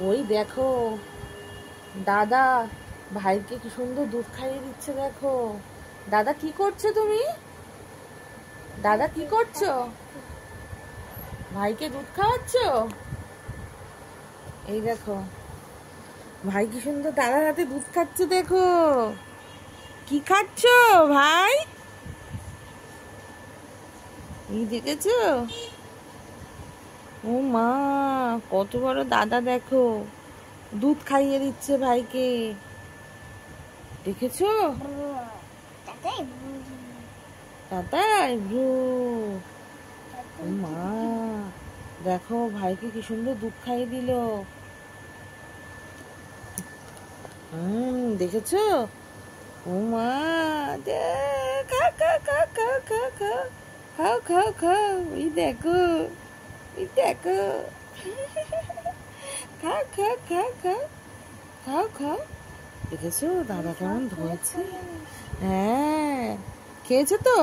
ওই দেখো দাদা ভাইকে কি সুন্দর দুধ খাইয়ে দিচ্ছে। দেখো দাদা কি করছো তুমি? দাদা কি করছো? ভাইকে দুধ খাওয়াচ্ছ? এই দেখো ভাই কি সুন্দর দাদার হাতে দুধ খাচ্ছে। দেখো কি খাচ্ছ ভাই? এই দেখেছো? ও মা কত বড় দাদা, দেখো দুধ খাইয়ে দিচ্ছে ভাইকে। দেখেছো? দাদাই ব্রু। ও মা দেখো ভাইকে কি সুন্দর দুধ খাইয়ে দিল। দেখেছো? ও মা খা খা খা খা খা খা খাও খাও খাও। ওই দেখো ওই দেখো খা খা খা খা খাও খাও। দেখেছো দাদা কেমন ধরেছে? হ্যাঁ খেয়েছো তো?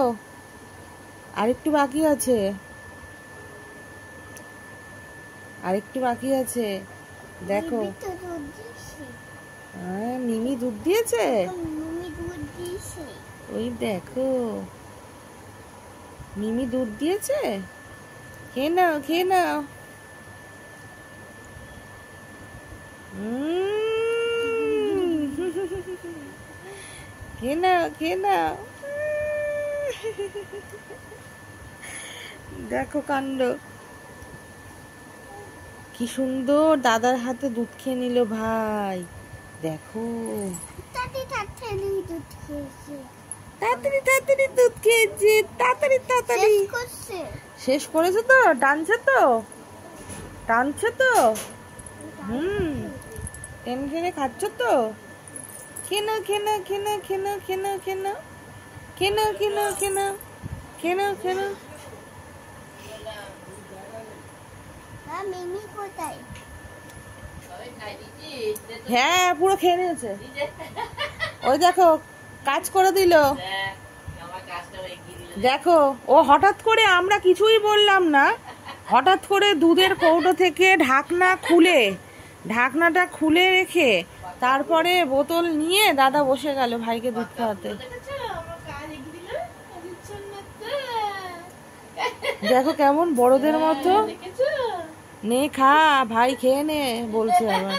আরেকটু বাকি আছে, আরেকটু বাকি আছে। দেখো হ্যাঁ মিমি দুধ দিয়েছে। ওই দেখো মিমি দুধ দিয়েছে। খেয়ে নাও খেয়ে নাও। খেয়ে নাও খেয়ে নাও। দেখো কাণ্ড, কি সুন্দর দাদার হাতে দুধ খেয়ে নিল ভাই। দেখো তাড়াতাড়ি তাড়াতাড়ি দুধ খেয়েছে, তাড়াতাড়ি তাড়াতাড়ি শেষ করেছে তো। টানছে তো টানছে তো। টেনে টেনে খাচ্ছ তো। খেনা খেনা খেনা খেনা খেনা খেনা খেনা খেনা খেনা খেনা খেনা। হ্যাঁ পুরো খেয়ে নিয়েছে। ওই দেখো কাজ করে দিল। দেখো ও হঠাৎ করে, আমরা কিছুই বললাম না, হঠাৎ করে দুধের কৌটো থেকে ঢাকনাটা খুলে রেখে তারপরে বোতল নিয়ে দাদা বসে গেল ভাইকে দুধ খাওয়াতে। দেখো কেমন বড়দের মতো, নে খা ভাই খেয়ে নে বলছে আবার।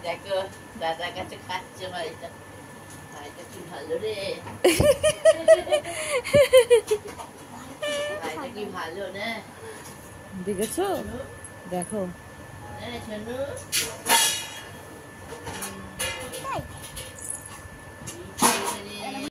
দেখো দাদার কাছে খাচ্ছে ভাইটা, ভাইটা কি ভালো রে, ভাইটা কি ভালো না। দেখেছো? দেখো শোনো